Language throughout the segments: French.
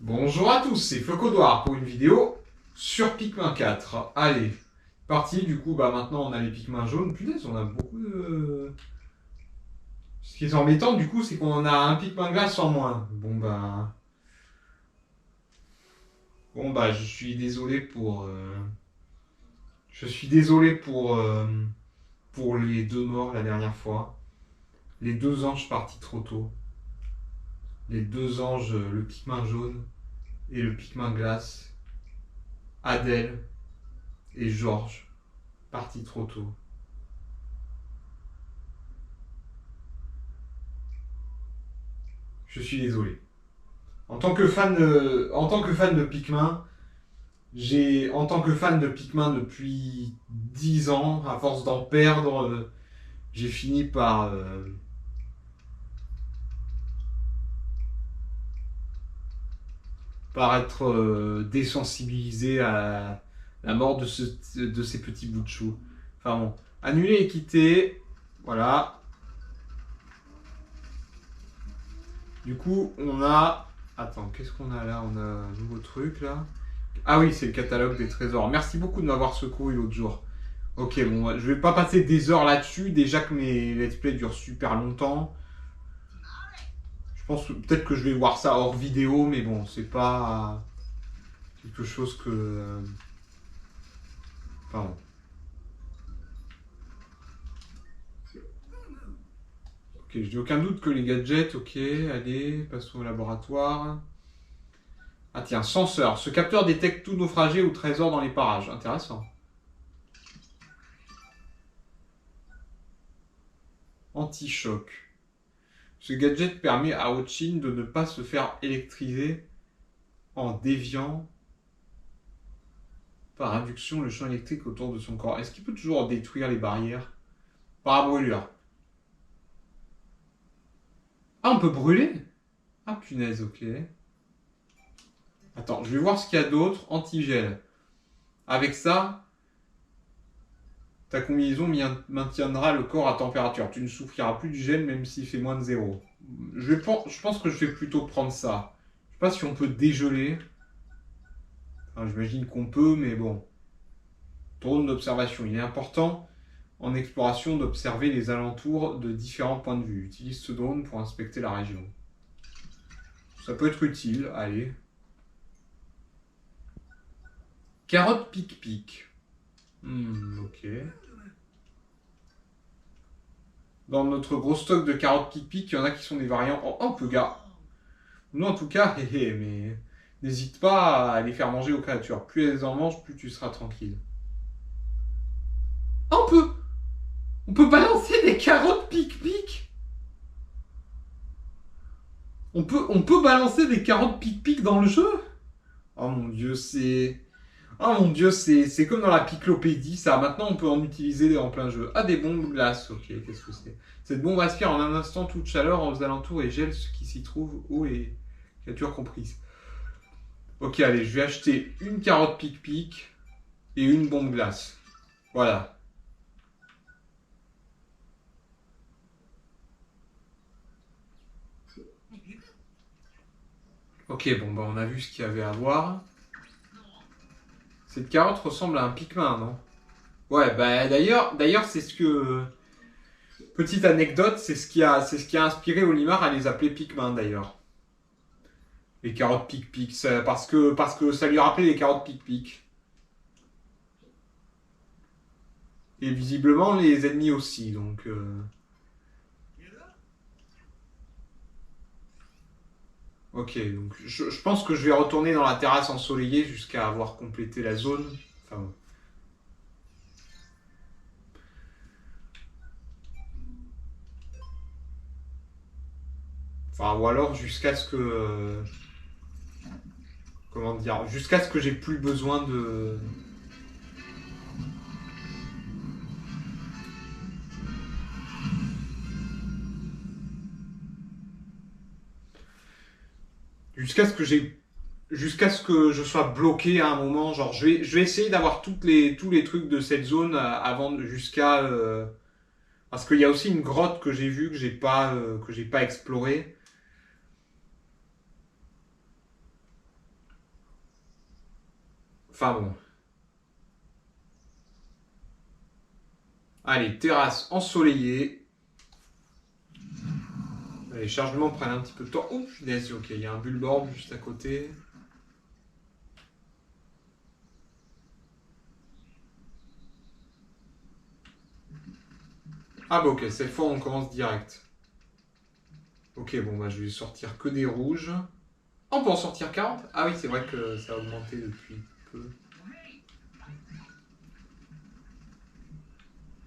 Bonjour à tous, c'est Flocodoir pour une vidéo sur Pikmin 4. Allez, parti, du coup, maintenant on a les Pikmin jaunes. Punaise, on a beaucoup de... Ce qui est embêtant, du coup, c'est qu'on en a un Pikmin glace en moins. Je suis désolé pour... Je suis désolé pour les deux morts la dernière fois. Les deux anges partis trop tôt. Les deux anges, le Pikmin jaune et le Pikmin glace. Adèle et Georges, partis trop tôt. Je suis désolé. En tant que fan de Pikmin, en tant que fan de Pikmin depuis 10 ans, à force d'en perdre, j'ai fini par être désensibilisé à la mort de ces petits bouts de chou. Enfin bon, annuler et quitter, voilà. Du coup, on a... Attends, qu'est-ce qu'on a là? On a un nouveau truc là. Ah oui, c'est le catalogue des trésors. Merci beaucoup de m'avoir secouru l'autre jour. Ok, bon, je vais pas passer des heures là-dessus. Déjà que mes let's play durent super longtemps. Je pense peut-être que je vais voir ça hors vidéo, mais bon, c'est pas quelque chose que... Pardon. Ok, je n'ai aucun doute que les gadgets, ok, allez, passons au laboratoire. Ah tiens, senseur. Ce capteur détecte tout naufragé ou trésor dans les parages. Intéressant. Anti-choc. Ce gadget permet à Ochin de ne pas se faire électriser en déviant par induction le champ électrique autour de son corps. Est-ce qu'il peut toujours détruire les barrières? Parabrûlure. Ah, on peut brûler? Ah, punaise, ok. Attends, je vais voir ce qu'il y a d'autre. Antigel. Avec ça, ta combinaison maintiendra le corps à température. Tu ne souffriras plus du gel même s'il fait moins de 0. Je pense que je vais plutôt prendre ça. Je sais pas si on peut dégeler. Enfin, j'imagine qu'on peut, mais bon. Drone d'observation. Il est important en exploration d'observer les alentours de différents points de vue. Utilise ce drone pour inspecter la région. Ça peut être utile, allez. Carotte pic-pic. Ok. Dans notre gros stock de carottes pic-pic, il y en a qui sont des variants en peu gars. Nous, en tout cas, mais n'hésite pas à les faire manger aux créatures. Plus elles en mangent, plus tu seras tranquille. Ah, on peut balancer des carottes pic-pic. On peut balancer des carottes pic-pic dans le jeu. Oh mon dieu, c'est... Oh mon dieu, c'est comme dans la Piclopédie, ça. Maintenant, on peut en utiliser en plein jeu. Ah, des bombes glace, ok, qu'est-ce que c'est? Cette bombe aspire en un instant toute chaleur aux alentours et gèle ce qui s'y trouve, eau et créatures comprises. Ok, allez, je vais acheter une carotte pic-pic et une bombe glace. Voilà. Ok, bon, on a vu ce qu'il y avait à voir. Cette carotte ressemble à un Pikmin, non? Ouais, d'ailleurs, c'est ce que... Petite anecdote, c'est ce qui a inspiré Olimar à les appeler Pikmin, d'ailleurs. Les carottes pic-pic, parce que ça lui rappelait les carottes pic-pic. Et visiblement, les ennemis aussi, donc... Ok, donc je pense que je vais retourner dans la terrasse ensoleillée jusqu'à avoir complété la zone. Ou alors jusqu'à ce que... comment dire? Jusqu'à ce que j'ai plus besoin de... Jusqu'à ce que je sois bloqué à un moment, genre je vais essayer d'avoir tous les trucs de cette zone avant jusqu'à parce qu'il y a aussi une grotte que j'ai vue que j'ai pas explorée. Enfin bon. Allez, terrasse ensoleillée. Les chargements prennent un petit peu de temps. Oh, punaise, ok, il y a un bullboard juste à côté. Ah bah ok, cette fois on commence direct. Ok, bon bah je vais sortir que des rouges. Oh, on peut en sortir 40? Ah oui, c'est vrai que ça a augmenté depuis peu.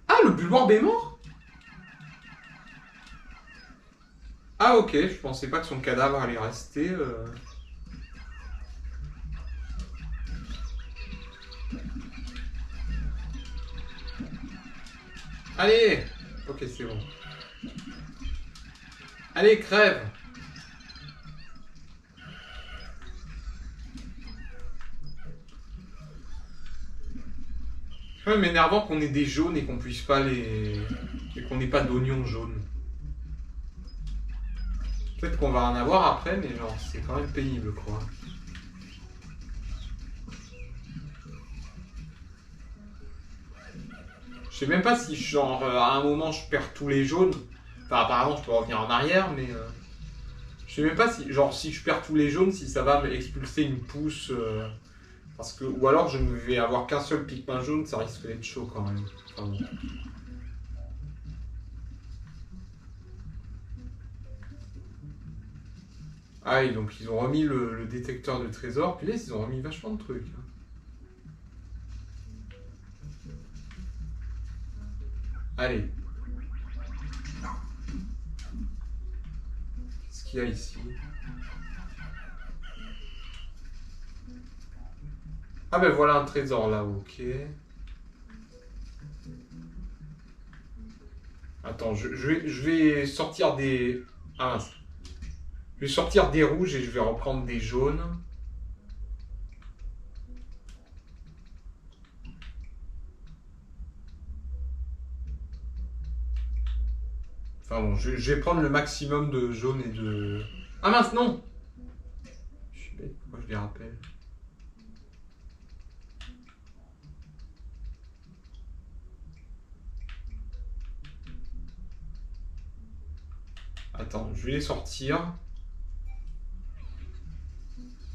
Ah, le bullboard est mort? Ah ok, je pensais pas que son cadavre allait rester. Allez! Ok, c'est bon. Allez, crève! C'est quand même énervant qu'on ait des jaunes et qu'on puisse pas les... et qu'on n'ait pas d'oignons jaunes. Peut-être qu'on va en avoir après, mais genre, c'est quand même pénible, quoi. Je sais même pas si, genre, à un moment, je perds tous les jaunes. Enfin, apparemment, je peux revenir en arrière, mais... je sais même pas si, genre, si je perds tous les jaunes, si ça va me expulser une pousse... parce que... Ou alors, je ne vais avoir qu'un seul Pikmin jaune, ça risque d'être chaud, quand même. Enfin, bon. Ah oui, donc ils ont remis le détecteur de trésors. Puis là, ils ont remis vachement de trucs. Allez. Qu'est-ce qu'il y a ici? Ah ben voilà un trésor là, ok. Attends, je vais sortir des... Ah mince. Je vais sortir des rouges et je vais reprendre des jaunes. Enfin bon, je vais prendre le maximum de jaunes et de... Ah mince, non! Je suis bête, pourquoi je les rappelle? Attends, je vais les sortir.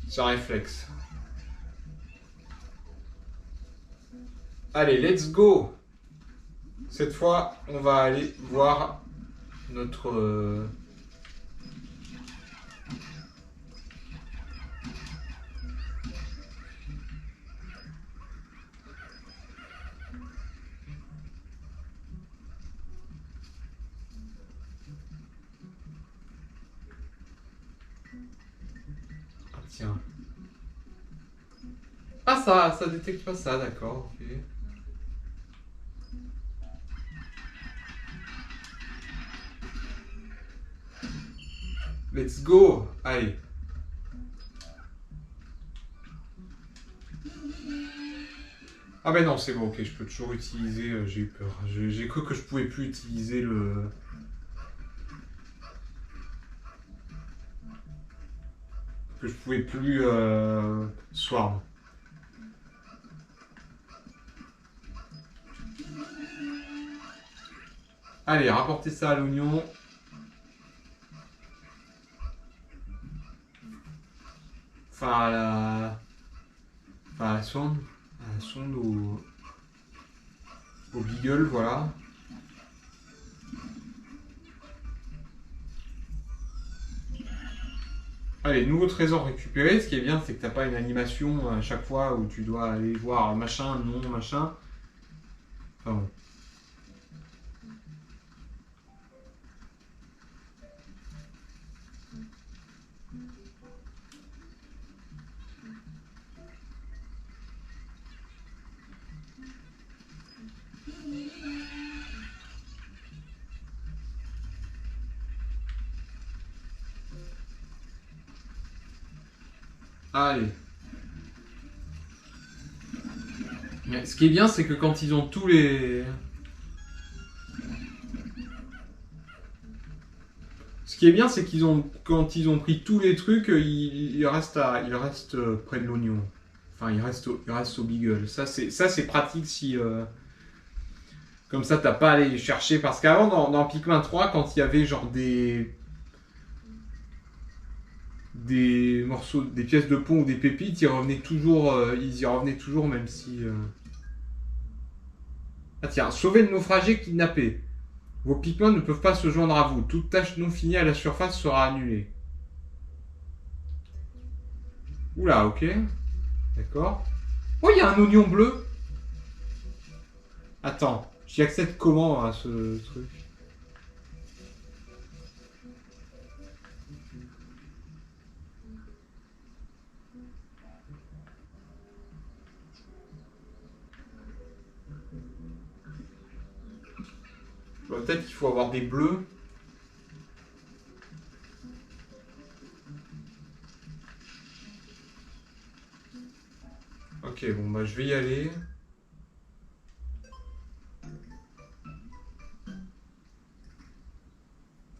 C'est un réflexe. Allez, let's go! Cette fois, on va aller voir notre... Ah tiens. Ah ça détecte pas ça, d'accord, ok. Let's go! Allez. Ah ben non, c'est bon, ok, je peux toujours utiliser... j'ai eu peur. J'ai cru que je pouvais plus utiliser le... Que je pouvais plus... Swarm. Allez, rapportez ça à l'oignon. Enfin, à la... Enfin, à la sonde. À la sonde au beagle, voilà. Allez, nouveau trésor récupéré. Ce qui est bien, c'est que t'as pas une animation à chaque fois où tu dois aller voir machin, non, machin. Enfin bon. Allez. Mais ce qui est bien, c'est que quand ils ont tous les... Ce qui est bien, c'est qu'ils ont, quand ils ont pris tous les trucs, ils restent près de l'oignon. Enfin, il reste au Beagle. Ça, c'est pratique si... comme ça, t'as pas à aller les chercher. Parce qu'avant, dans Pikmin 3, quand il y avait genre des morceaux, des pièces de pont ou des pépites, ils y revenaient toujours, même si... Ah tiens, sauver le naufragé kidnappé. Vos Pikmin ne peuvent pas se joindre à vous. Toute tâche non finie à la surface sera annulée. Oula, ok. D'accord. Oh, il y a un oignon bleu. Attends, j'y accède comment à ce truc? Peut-être qu'il faut avoir des bleus. Ok, bon, bah je vais y aller.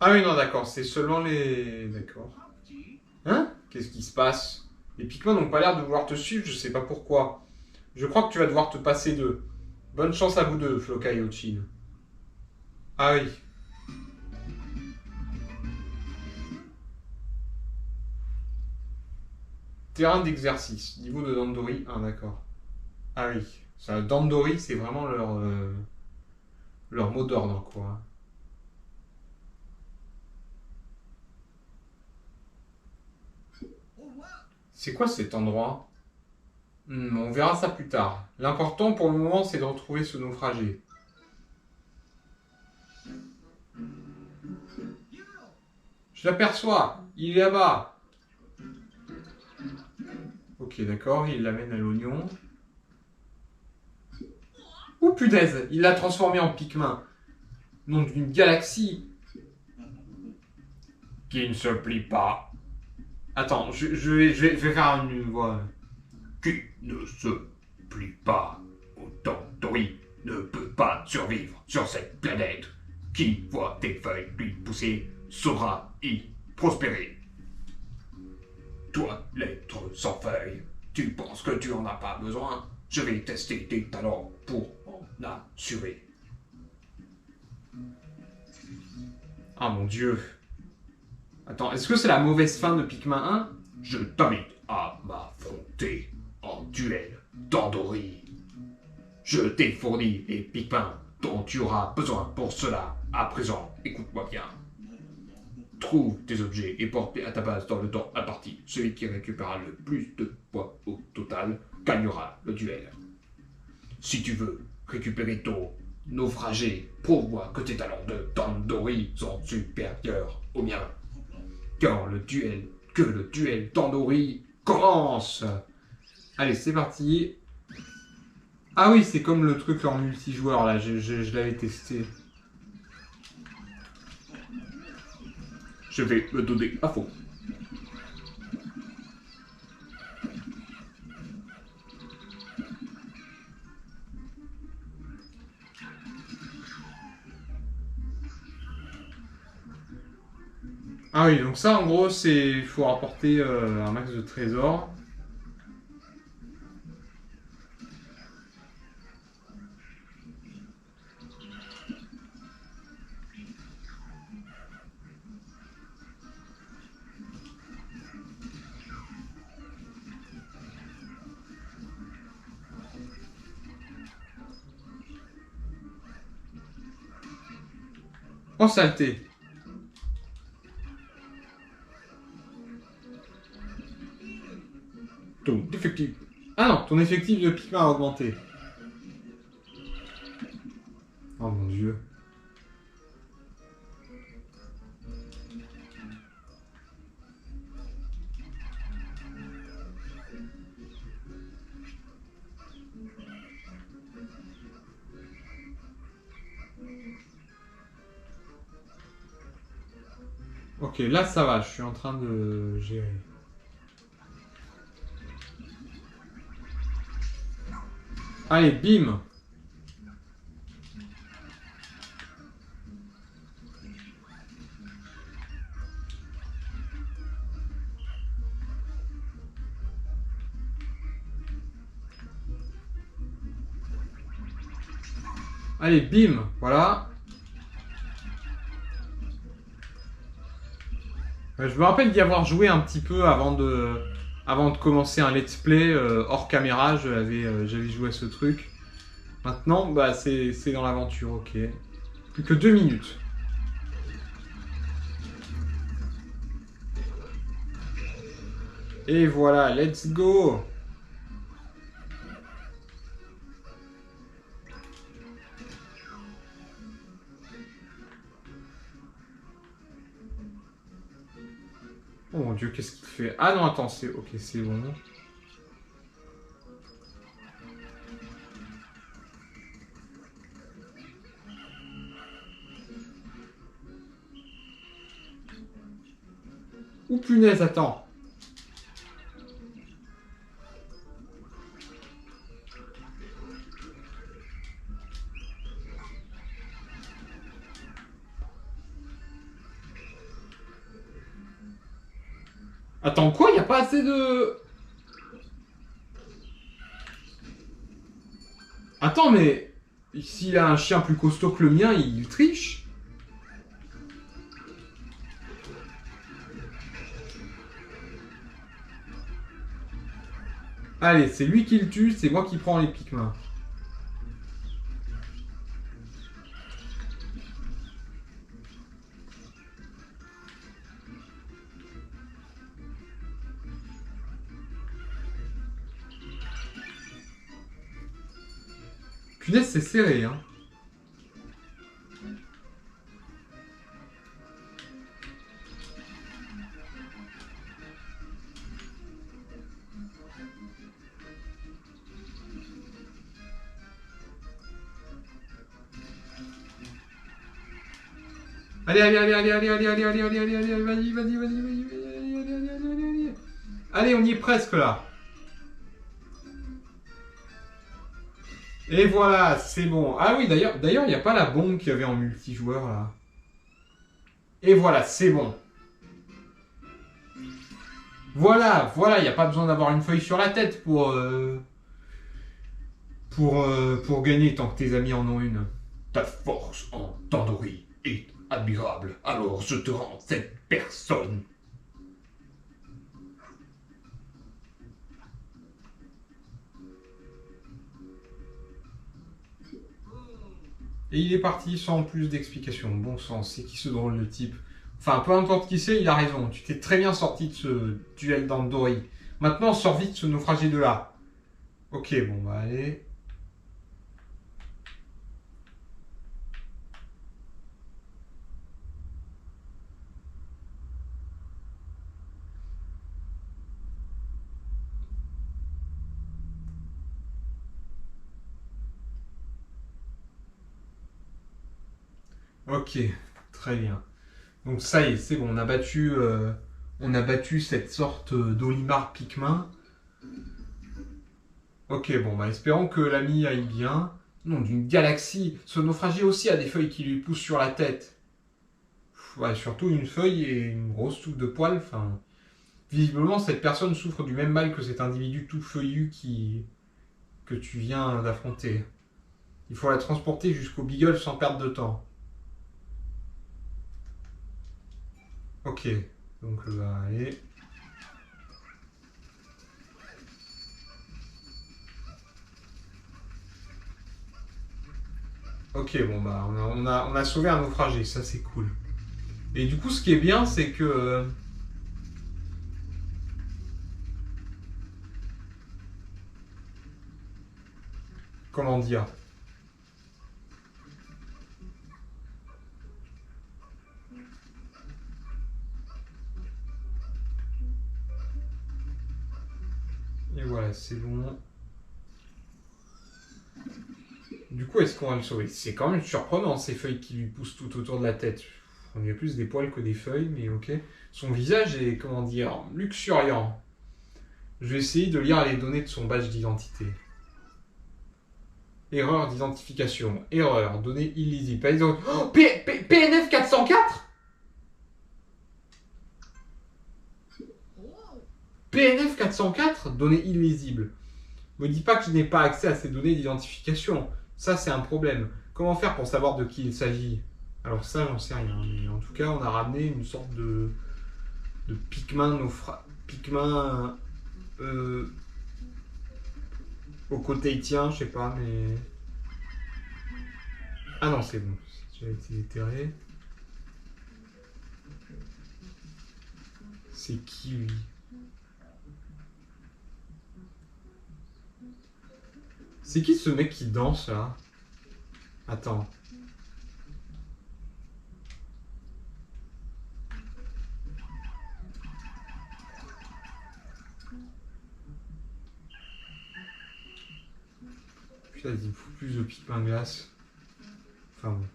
Ah oui, non, d'accord, c'est seulement les... D'accord. Hein? Qu'est-ce qui se passe? Les Pikmin n'ont pas l'air de vouloir te suivre, je sais pas pourquoi. Je crois que tu vas devoir te passer d'eux. Bonne chance à vous deux, Floca et Ochin. Ah oui. Terrain d'exercice. Niveau de Dandori. Ah d'accord. Ah oui. Ça, Dandori, c'est vraiment leur mot d'ordre, quoi. C'est quoi cet endroit? On verra ça plus tard. L'important pour le moment, c'est de retrouver ce naufragé. Je l'aperçois. Il est là-bas. Ok, d'accord. Il l'amène à l'oignon. Oh punaise, il l'a transformé en Pikmin. Nom d'une galaxie. Qui ne se plie pas. Attends, je vais faire une voix. Qui ne se plie pas. Autant Tori ne peut pas survivre sur cette planète. Qui voit tes feuilles lui pousser saura y prospérer. Toi, l'être sans feuilles, tu penses que tu en as pas besoin? Je vais tester tes talents pour en assurer. Ah mon dieu. Attends, est-ce que c'est la mauvaise fin de Pikmin 1? Je t'invite à m'affronter en duel d'Andori. Je t'ai fourni les Pikmin dont tu auras besoin pour cela. À présent, écoute-moi bien. Trouve tes objets et porte-les à ta base dans le temps imparti. Celui qui récupérera le plus de poids au total gagnera le duel. Si tu veux récupérer ton naufragé, prouve-moi que tes talents de Dandori sont supérieurs aux miens. Que le duel Dandori commence. Allez, c'est parti. Ah oui, c'est comme le truc en multijoueur, là, je l'avais testé. Je vais me donner à fond. Ah oui, donc ça, en gros, c'est... Il faut rapporter un max de trésors. Oh, saleté. Ton effectif... Ah non, ton effectif de Pikmin a augmenté. Oh mon dieu. Ok, là ça va, je suis en train de gérer. Allez, bim. Allez, bim, voilà. Je me rappelle d'y avoir joué un petit peu avant de commencer un let's play hors caméra. J'avais joué à ce truc. Maintenant, bah, c'est dans l'aventure, ok. Plus que 2 minutes. Et voilà, let's go! Oh mon dieu, qu'est-ce qu'il fait? Ah non, attends, c'est... Ok, c'est bon. Ouh punaise, attends. Attends, quoi? Il n'y a pas assez de... Attends, mais... S'il a un chien plus costaud que le mien, il triche? Allez, c'est lui qui le tue, c'est moi qui prends les Pikmin. Punaise, c'est serré, hein. Allez, allez, allez, allez, allez, allez, allez, allez, allez, allez, allez, vas-y, vas-y, vas-y, vas-y, allez, allez, allez, allez, allez. Allez, on y est presque là. Et voilà, c'est bon. Ah oui, d'ailleurs, il n'y a pas la bombe qu'il y avait en multijoueur là. Et voilà, c'est bon. Voilà, voilà, il n'y a pas besoin d'avoir une feuille sur la tête pour gagner tant que tes amis en ont une. Ta force en Tandoori est admirable, alors je te rends cette personne. Et il est parti sans plus d'explications. Bon sang, c'est qui ce drôle de type? Enfin, peu importe qui c'est, il a raison. Tu t'es très bien sorti de ce duel d'Andori. Maintenant, sors vite ce naufragé de là. Ok, bon, bah allez. Ok, très bien. Donc ça y est, c'est bon, on a battu cette sorte d'Olimar Pikmin. Ok, bon, bah espérons que l'ami aille bien. Non, d'une galaxie. Ce naufragé aussi a des feuilles qui lui poussent sur la tête. Ouais, surtout une feuille et une grosse touffe de poils. Enfin, visiblement, cette personne souffre du même mal que cet individu tout feuillu que tu viens d'affronter. Il faut la transporter jusqu'au Beagle sans perdre de temps. Ok, donc allez. Ok, bon bah on a sauvé un naufragé, ça c'est cool. Et du coup, ce qui est bien, c'est que comment dire? Et voilà, c'est bon. Du coup, est-ce qu'on va le sauver? C'est quand même surprenant ces feuilles qui lui poussent tout autour de la tête. On y a plus des poils que des feuilles, mais ok. Son visage est, comment dire, luxuriant. Je vais essayer de lire les données de son badge d'identité. Erreur d'identification. Erreur. Données illisibles. Oh, PNF 404? PNF 404? Données illisibles. Me dis pas que je n'ai pas accès à ces données d'identification. Ça, c'est un problème. Comment faire pour savoir de qui il s'agit? Alors ça, j'en sais rien. Mais en tout cas, on a ramené une sorte de Pikmin, Pikmin au côté tien, je sais pas, mais... Ah non, c'est bon. C'est déjà été déterré. C'est qui, lui? C'est qui ce mec qui danse, là? Attends. Putain, il faut plus de Pikmin glace. Enfin bon.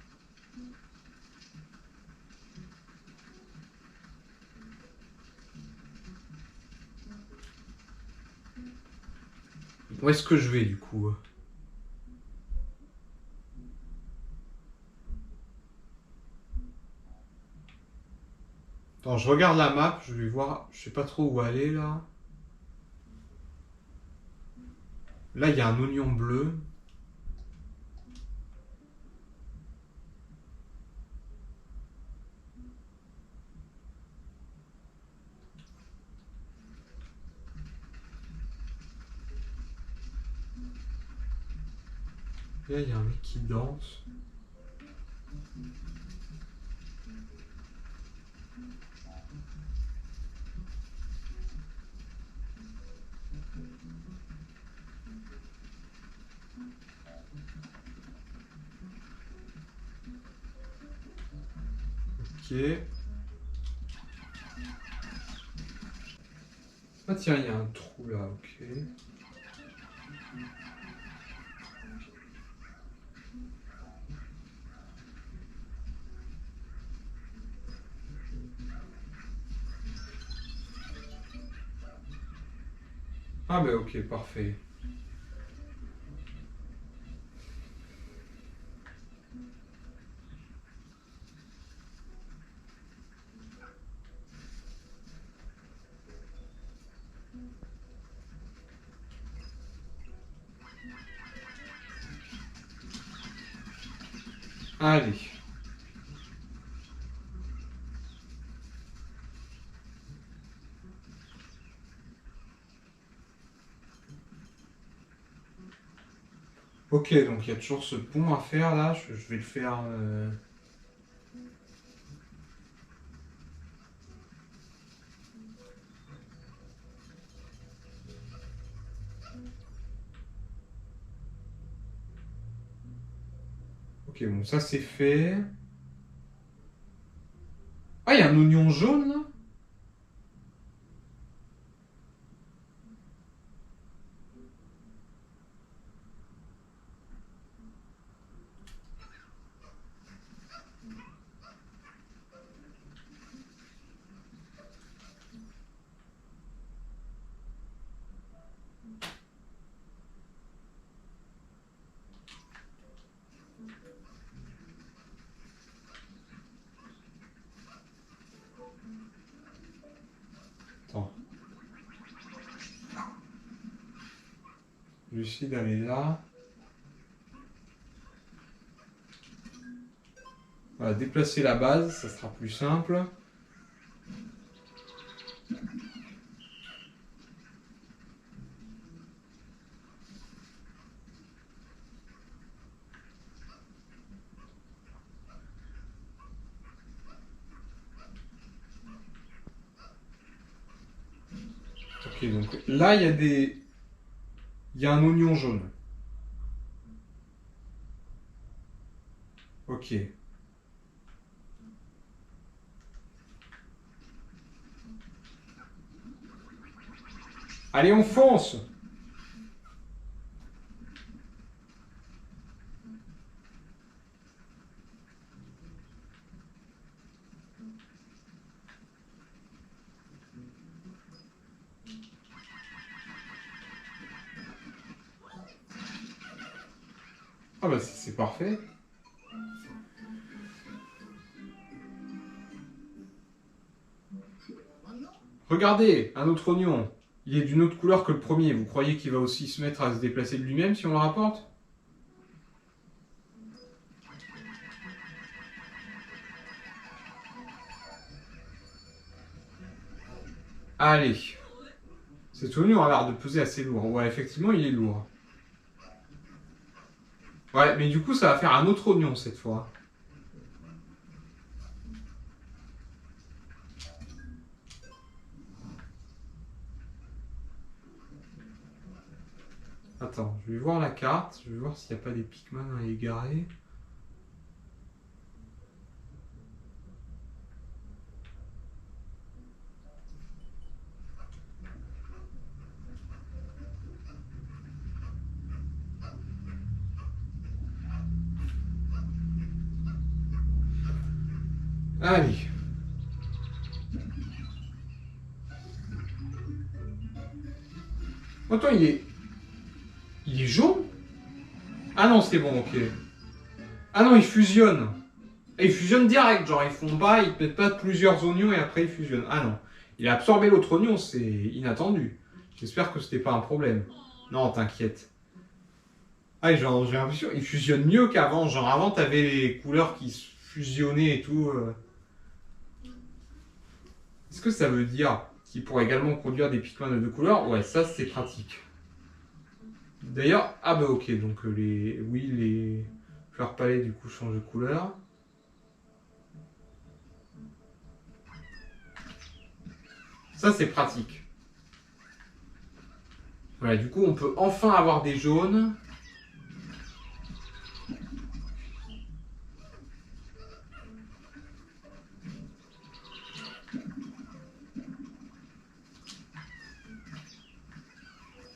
Où est-ce que je vais, du coup? Attends, je regarde la map, je vais voir... Je sais pas trop où aller, là. Là, il y a un oignon bleu. Là, il y a un mec qui danse. Ok. Ah tiens, il y a un trou là, ok. Ah bah ok, parfait. Allez. Ok, donc il y a toujours ce pont à faire là, je vais le faire... Ok, bon, ça c'est fait. Ah, il y a un oignon jaune là? Attends. Je vais essayer d'aller là. Voilà, déplacer la base, ça sera plus simple. Ok, donc là, il y a des... Il y a un oignon jaune. Ok. Allez, on fonce! Ah bah c'est parfait. Regardez, un autre oignon. Il est d'une autre couleur que le premier. Vous croyez qu'il va aussi se mettre à se déplacer de lui-même si on le rapporte? Allez. Cet oignon a l'air de peser assez lourd. Ouais, effectivement, il est lourd. Ouais, mais du coup, ça va faire un autre oignon cette fois. Attends, je vais voir la carte. Je vais voir s'il n'y a pas des Pikmin à égarer. Allez. Attends, il est... Il est jaune? Ah non, c'est bon, ok. Ah non, il fusionne. Et il fusionne direct, genre ils font pas, ils mettent pas plusieurs oignons et après ils fusionnent. Ah non. Il a absorbé l'autre oignon, c'est inattendu. J'espère que c'était pas un problème. Non, t'inquiète. Ah, genre, j'ai l'impression qu'il fusionne mieux qu'avant. Genre avant, t'avais les couleurs qui se fusionnaient et tout. Est-ce que ça veut dire qu'il pourrait également produire des Pikmin de deux couleurs? Ouais, ça c'est pratique. D'ailleurs, ah bah ok, donc les fleurs palais du coup changent de couleur. Ça c'est pratique. Voilà, du coup on peut enfin avoir des jaunes.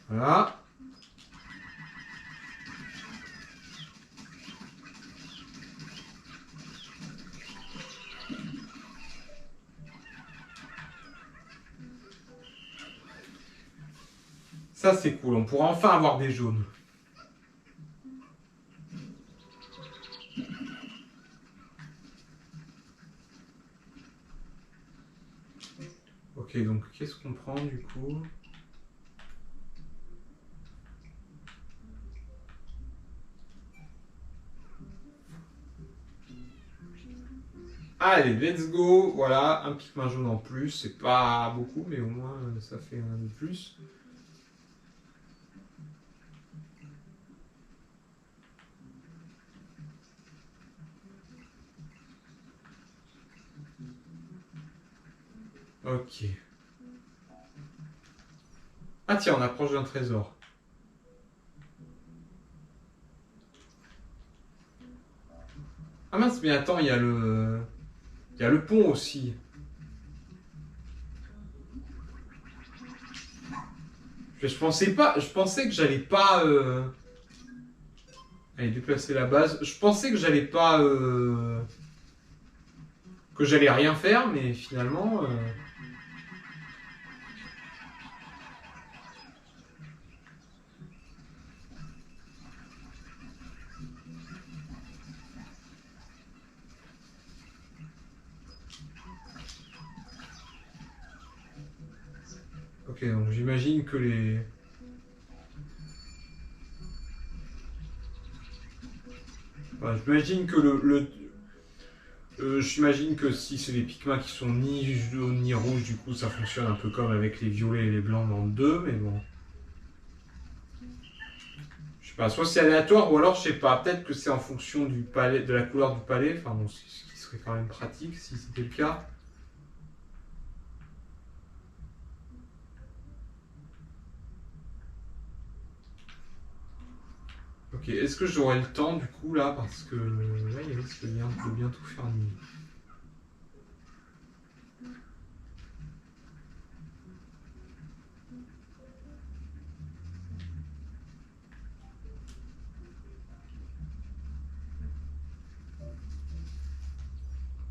Voilà. Ça c'est cool, on pourra enfin avoir des jaunes. Ok, donc qu'est-ce qu'on prend du coup? Allez, let's go. Voilà, un Pikmin jaune en plus. C'est pas beaucoup, mais au moins ça fait un de plus. Ok. Ah tiens, on approche d'un trésor. Ah mince, mais attends, il y a le... Il y a le pont aussi. Je pensais pas... Je pensais que j'allais pas... Allez, déplacer la base. Je pensais que j'allais pas... Que j'allais rien faire, mais finalement... Ok, donc j'imagine que les... Enfin, j'imagine que j'imagine que si c'est des Pikmin qui sont ni jaunes ni rouges, du coup ça fonctionne un peu comme avec les violets et les blancs dans le 2, mais bon. Je sais pas, soit c'est aléatoire ou alors je sais pas, peut-être que c'est en fonction du palais, de la couleur du palais, enfin bon, ce qui serait quand même pratique si c'était le cas. Ok, est-ce que j'aurai le temps du coup là, parce que là il risque de bientôt faire nuit.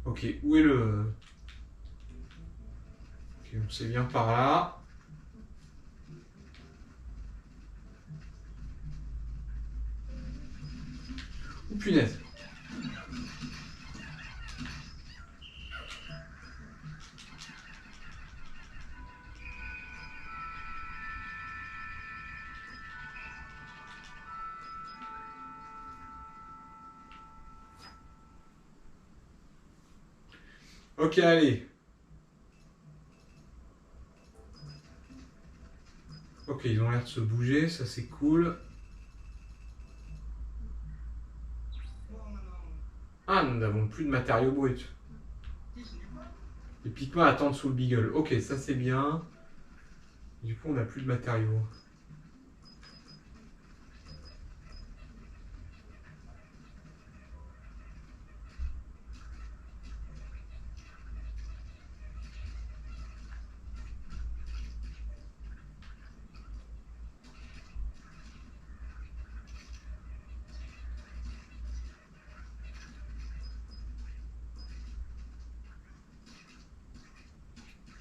Ok, où est le... Ok, on sait bien par là. Oh punaise. Ok, allez. Ok, ils ont l'air de se bouger, ça c'est cool. Ah, nous n'avons plus de matériaux bruts. Les pigments attendent sous le beagle. Ok, ça c'est bien. Du coup, on n'a plus de matériaux.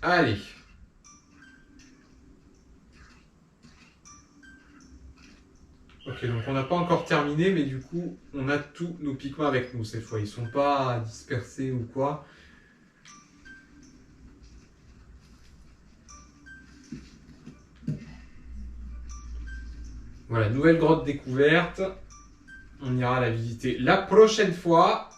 Allez. Ok, donc on n'a pas encore terminé, mais du coup, on a tous nos pigments avec nous cette fois. Ils sont pas dispersés ou quoi. Voilà, nouvelle grotte découverte. On ira la visiter la prochaine fois.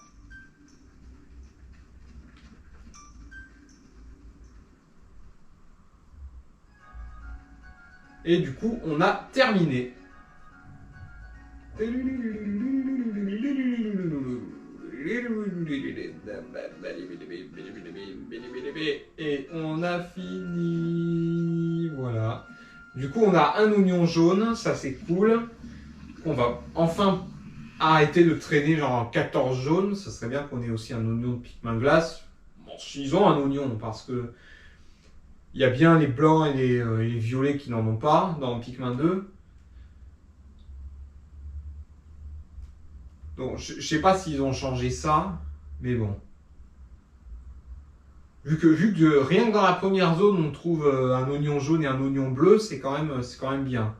Et du coup, on a terminé. Et on a fini. Voilà. Du coup, on a un oignon jaune, ça c'est cool. On va enfin arrêter de traîner genre 14 jaunes. Ça serait bien qu'on ait aussi un oignon de Pikmin glace. Bon, s'ils ont un oignon, parce que il y a bien les blancs et les violets qui n'en ont pas dans Pikmin 2. Donc, je sais pas s'ils ont changé ça, mais bon. Vu que rien que dans la première zone, on trouve un oignon jaune et un oignon bleu, c'est quand même bien.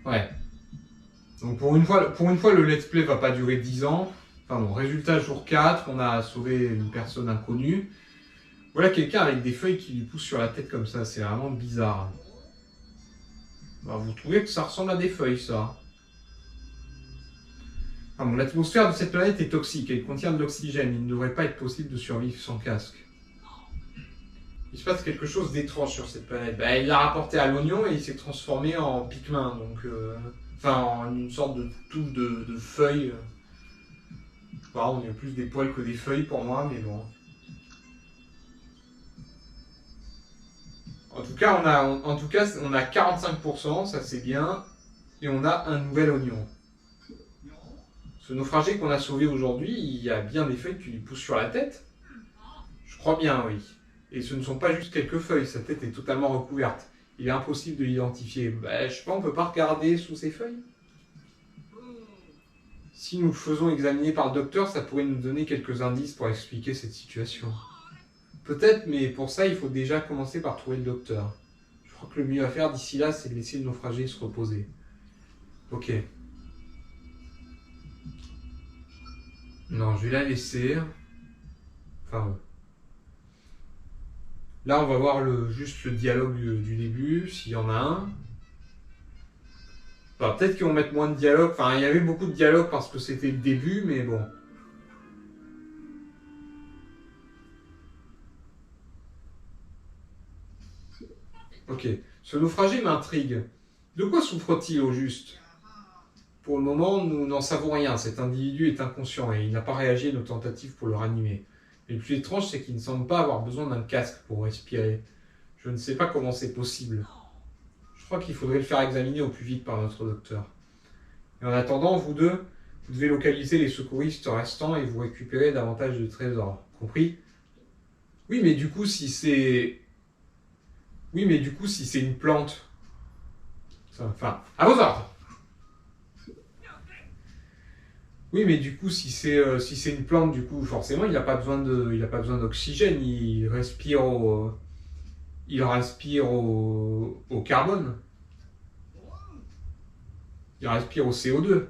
Ouais. Donc pour une fois, le let's play va pas durer 10 ans. Enfin bon, résultat jour 4, on a sauvé une personne inconnue. Voilà quelqu'un avec des feuilles qui lui poussent sur la tête comme ça, c'est vraiment bizarre. Bah, vous trouvez que ça ressemble à des feuilles, ça? Ah bon, l'atmosphère de cette planète est toxique, elle contient de l'oxygène, il ne devrait pas être possible de survivre sans casque. Il se passe quelque chose d'étrange sur cette planète. Bah, il l'a rapporté à l'oignon et il s'est transformé en Pikmin, donc... Enfin, en une sorte de touffe de feuilles. Pardon, il y a plus des poils que des feuilles pour moi, mais bon. En tout cas, on a 45%, ça c'est bien. Et on a un nouvel oignon. Ce naufragé qu'on a sauvé aujourd'hui, il y a bien des feuilles qui lui poussent sur la tête. Je crois bien, oui. Et ce ne sont pas juste quelques feuilles, sa tête est totalement recouverte. Il est impossible de l'identifier. Bah, je sais pas, on peut pas regarder sous ces feuilles? Si nous le faisons examiner par le docteur, ça pourrait nous donner quelques indices pour expliquer cette situation. Peut-être, mais pour ça, il faut déjà commencer par trouver le docteur. Je crois que le mieux à faire d'ici là, c'est de laisser le naufragé se reposer. Ok. Non, je vais la laisser. Enfin... Là, on va voir juste le dialogue du début, s'il y en a un. Enfin, peut-être qu'ils vont mettre moins de dialogue. Enfin, il y avait beaucoup de dialogue parce que c'était le début, mais bon. Ok. Ce naufragé m'intrigue. De quoi souffre-t-il au juste? Pour le moment, nous n'en savons rien. Cet individu est inconscient et il n'a pas réagi à nos tentatives pour le ranimer. Mais le plus étrange, c'est qu'il ne semble pas avoir besoin d'un casque pour respirer. Je ne sais pas comment c'est possible. Je crois qu'il faudrait le faire examiner au plus vite par notre docteur. Et en attendant, vous deux, vous devez localiser les secouristes restants et vous récupérer davantage de trésors. Compris? Oui, mais du coup, si c'est... Oui, mais du coup, si c'est une plante... Enfin, à vos ordres! Oui, mais du coup, si c'est une plante, du coup, forcément, il n'a pas besoin d'oxygène. Il respire au carbone. Il respire au CO2.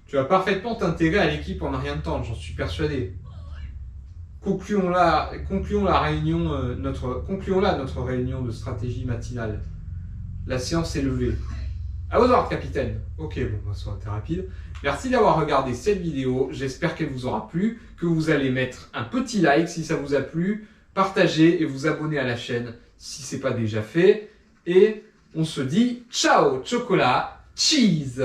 Tu vas parfaitement t'intégrer à l'équipe en un rien de temps, j'en suis persuadé. Concluons là notre réunion de stratégie matinale. La séance est levée. À vos ordres, capitaine. Ok, bon, ça va être rapide. Merci d'avoir regardé cette vidéo. J'espère qu'elle vous aura plu, que vous allez mettre un petit like si ça vous a plu, partager et vous abonner à la chaîne si ce n'est pas déjà fait. Et on se dit ciao, chocolat, cheese!